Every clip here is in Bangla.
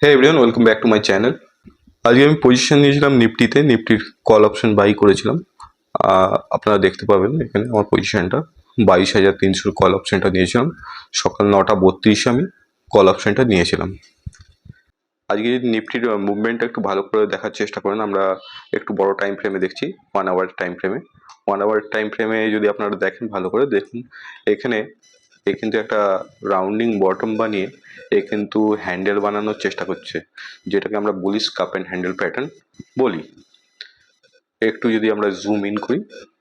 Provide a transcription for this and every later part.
হ্যাঁ everyone, welcome back to my channel. আজকে আমি পজিশন নিয়েছিলাম নিফটিতে, নিফটির কল অপশন বাই করেছিলাম। আপনারা দেখতে পাবেন এখানে আমার পজিশনটা 22,300 কল অপশনটা নিয়েছিলাম। সকাল 9:32 আমি কল অপশনটা নিয়েছিলাম। আজকে যদি নিফটির মুভমেন্টটা একটু ভালো করে দেখার চেষ্টা করেন, আমরা একটু বড় টাইম ফ্রেমে দেখছি, 1 আওয়ার টাইম ফ্রেমে। 1 আওয়ার টাইম ফ্রেমে যদি আপনারা দেখেন, ভালো করে দেখুন, এখানে এ কিন্তু একটা রাউন্ডিং বটম বানিয়ে এ কিন্তু হ্যান্ডেল বানানোর চেষ্টা করছে, যেটাকে আমরা bullish cup and handle pattern বলি। একটু যদি আমরা জুম ইন করি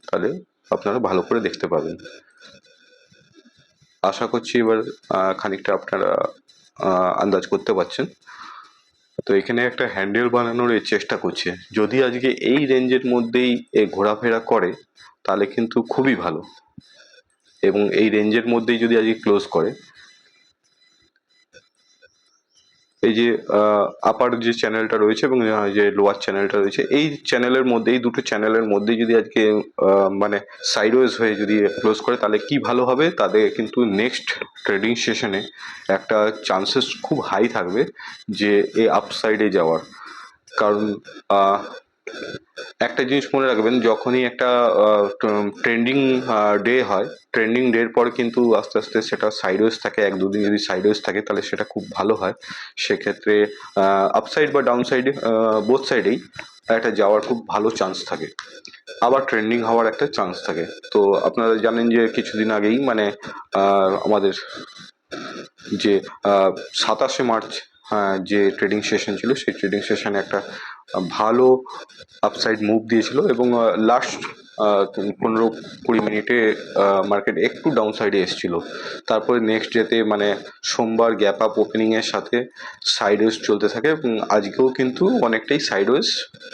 তাহলে আপনারা ভালো করে দেখতে পাবেন। আশা করছি এবার খানিকটা আপনারা আন্দাজ করতে পারছেন। তো এখানে একটা হ্যান্ডেল বানানোর চেষ্টা করছে। যদি আজকে এই রেঞ্জের মধ্যেই এ ঘোরাফেরা করে তাহলে কিন্তু খুবই ভালো, এবং এই রেঞ্জের মধ্যেই যদি আজকে ক্লোজ করে, এই যে আপার যে চ্যানেলটা রয়েছে এবং যে লোয়ার চ্যানেলটা রয়েছে, এই চ্যানেলের মধ্যে, এই দুটো চ্যানেলের মধ্যেই যদি আজকে মানে সাইডওয়েজ হয়ে যদি ক্লোজ করে তাহলে কি ভালো হবে, তাদের কিন্তু নেক্সট ট্রেডিং সেশনে একটা চান্সেস খুব হাই থাকবে যে এই আপসাইডে যাওয়ার। কারণ একটা জিনিস মনে রাখবেন, যখনই একটা ট্রেন্ডিং ডে হয়, ট্রেন্ডিং ডের পর কিন্তু আস্তে আস্তে সেটা সাইডওয়েজ থাকে, 1-2 দিন যদি সাইডওয়েজ থাকে তাহলে সেটা খুব ভালো হয়। সেক্ষেত্রে আপসাইড বা ডাউন সাইডে বোথ সাইডেই একটা যাওয়ার খুব ভালো চান্স থাকে, আবার ট্রেন্ডিং হওয়ার একটা চান্স থাকে। তো আপনারা জানেন যে কিছুদিন আগেই মানে আমাদের যে 27শে মার্চ যে ট্রেডিং সেশন ছিল, সেই ট্রেডিং সেশনে একটা ভালো আপসাইড মুভ দিয়েছিল, এবং লাস্ট 15-20 মিনিটে মার্কেট একটু ডাউন সাইডে এসেছিল। তারপরে নেক্সট ডেতে মানে সোমবার গ্যাপ আপ ওপেনিংয়ের সাথে সাইডওয়েজ চলতে থাকে, এবং আজকেও কিন্তু অনেকটাই সাইডওয়েজ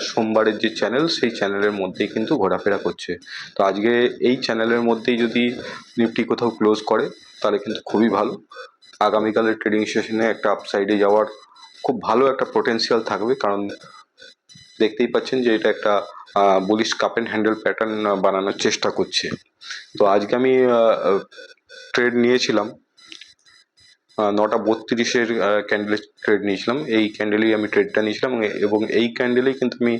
সোমবারের যে চ্যানেল, সেই চ্যানেলের মধ্যেই কিন্তু ঘোরাফেরা করছে। তো আজকে এই চ্যানেলের মধ্যেই যদি নিফটি কোথাও ক্লোজ করে তাহলে কিন্তু খুবই ভালো। আগামীকালের ট্রেডিং সেশনে একটা আপসাইডে যাওয়ার খুব ভালো একটা পোটেন্সিয়াল থাকবে, কারণ দেখতেই পাচ্ছেন যে এটা একটা bullish cup and handle pattern বানানোর চেষ্টা করছে। তো আজকে আমি ট্রেড নিয়েছিলাম 9:32 ক্যান্ডেলের ট্রেড নিয়েছিলাম। এই ক্যান্ডেলেই আমি ট্রেডটা নিয়েছিলাম, এবং এই ক্যান্ডেলেই কিন্তু আমি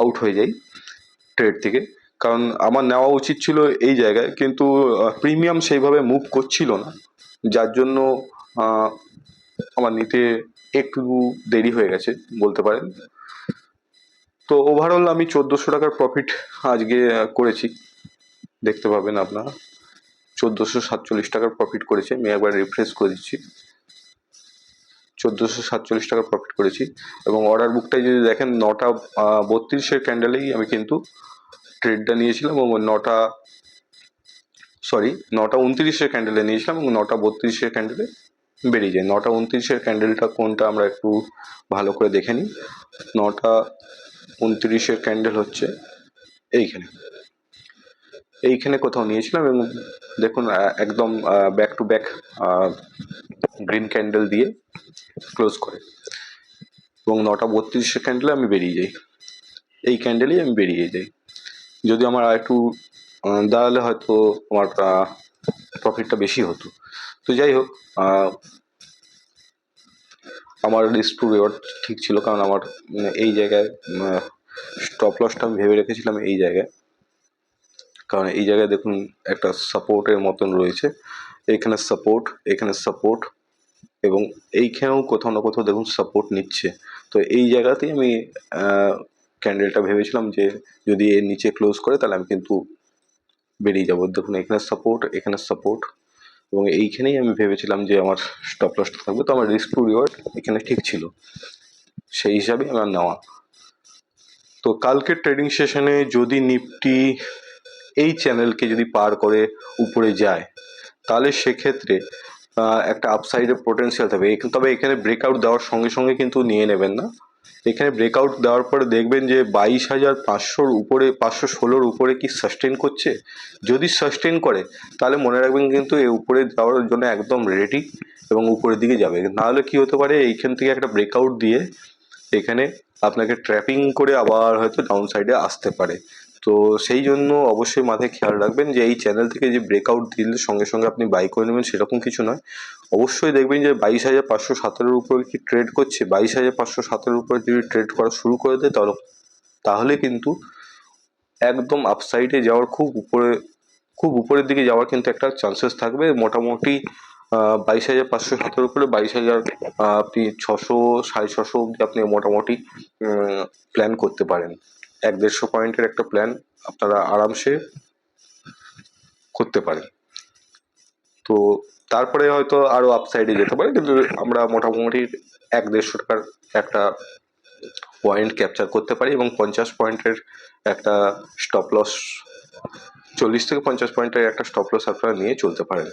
আউট হয়ে যাই ট্রেড থেকে। কারণ আমার নেওয়া উচিত ছিল এই জায়গায়, কিন্তু প্রিমিয়াম সেইভাবে মুভ করছিল না, যার জন্য আমার নিতে একটু দেরি হয়ে গেছে বলতে পারেন। তো ওভারঅল আমি 1400 টাকার প্রফিট আজকে করেছি, দেখতে পাবেন আপনারা 1447 টাকার প্রফিট করেছি। আমি একবার রিফ্রেশ করে দিচ্ছি, 1447 টাকার প্রফিট করেছি। এবং অর্ডার বুকটাই যদি দেখেন, 9:32 ক্যান্ডেলেই আমি কিন্তু ট্রেডটা নিয়েছিলাম, এবং 9:29 ক্যান্ডেলে নিয়েছিলাম, এবং 9:32 ক্যান্ডেলে বেরিয়ে যায়। 9:29 ক্যান্ডেলটা কোনটা আমরা একটু ভালো করে দেখে নিই। 9:29 ক্যান্ডেল হচ্ছে এইখানে, এইখানে কোথাও নিয়েছিলাম, এবং দেখুন একদম back to back green candle দিয়ে ক্লোজ করে, এবং 9:32 ক্যান্ডেলে আমি বেরিয়ে যাই, এই ক্যান্ডেলেই আমি বেরিয়ে যাই। যদি আমার আর একটু দাঁড়ালে হয়তো আমার প্রফিটটা বেশি হতো। তো যাই হোক, আমার রিস্ক টু রিওয়ার্ড ঠিক ছিল, কারণ আমার এই জায়গায় স্টপ লসটা আমি ভেবে রেখেছিলাম এই জায়গায়। কারণ এই জায়গায় দেখুন একটা সাপোর্টের মতন রয়েছে, এখানে সাপোর্ট, এখানে সাপোর্ট, এবং এইখানেও কোথাও না কোথাও দেখুন সাপোর্ট নিচ্ছে। তো এই জায়গাতেই আমি ক্যান্ডেলটা ভেবেছিলাম যে যদি এর নিচে ক্লোজ করে তাহলে আমি কিন্তু বেরিয়ে যাবো। দেখুন এখানে সাপোর্ট, এখানে সাপোর্ট, এবং এইখানেই আমি ভেবেছিলাম যে আমার স্টপ লসটা থাকবে। তো আমার রিস্ক টু রিওয়ার্ড এখানে ঠিক ছিল, সেই হিসাবে আমার নেওয়া। তো কালকের ট্রেডিং সেশনে যদি নিফটি এই চ্যানেলকে যদি পার করে উপরে যায়, তাহলে সেক্ষেত্রে একটা আপসাইডের পোটেন্সিয়াল থাকবে। তবে এখানে ব্রেকআউট দেওয়ার সঙ্গে সঙ্গে কিন্তু নিয়ে নেবেন না। এখানে ব্রেকআউট দেওয়ার পরে দেখবেন যে 22,500 উপরে, 516 উপরে কি সাস্টেন করছে। যদি সাস্টেন করে তাহলে মনে রাখবেন কিন্তু এ উপরে যাওয়ার জন্য একদম রেডি, এবং উপরের দিকে যাবে। নাহলে কি হতে পারে, এইখান থেকে একটা ব্রেকআউট দিয়ে এখানে আপনাকে ট্র্যাপিং করে আবার হয়তো ডাউন সাইডে আসতে পারে। তো সেই জন্য অবশ্যই মাথায় খেয়াল রাখবেন যে এই চ্যানেল থেকে যে ব্রেকআউট দিলে সঙ্গে সঙ্গে আপনি বাই করে নেবেন সেরকম কিছু নয়। অবশ্যই দেখবেন যে 22,517 উপরে কি ট্রেড করছে, 22,517 উপরে যদি ট্রেড করা শুরু করে দেয় তাহলে কিন্তু একদম আপসাইডে যাওয়ার খুব উপরের দিকে যাওয়ার কিন্তু একটা চান্সেস থাকবে। মোটামুটি 22,517 উপরে 22,000 আপনি 600 650 অব্দি আপনি মোটামুটি প্ল্যান করতে পারেন। 1-150 পয়েন্টের একটা প্ল্যান আপনারা আরামসে করতে পারেন। তো তারপরে হয়তো আরো আপসাইডে যেতে পারে, কিন্তু আমরা মোটামুটি 1-150 টাকার একটা পয়েন্ট ক্যাপচার করতে পারি এবং 50 পয়েন্টের একটা স্টপ লস, 40 থেকে 50 পয়েন্টের একটা স্টপ লস আপনারা নিয়ে চলতে পারেন।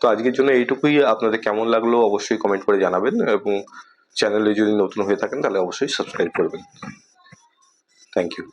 তো আজকের জন্য এইটুকুই। আপনাদের কেমন লাগলো অবশ্যই কমেন্ট করে জানাবেন এবং চ্যানেলে যদি নতুন হয়ে থাকেন তাহলে অবশ্যই সাবস্ক্রাইব করবেন। Thank you.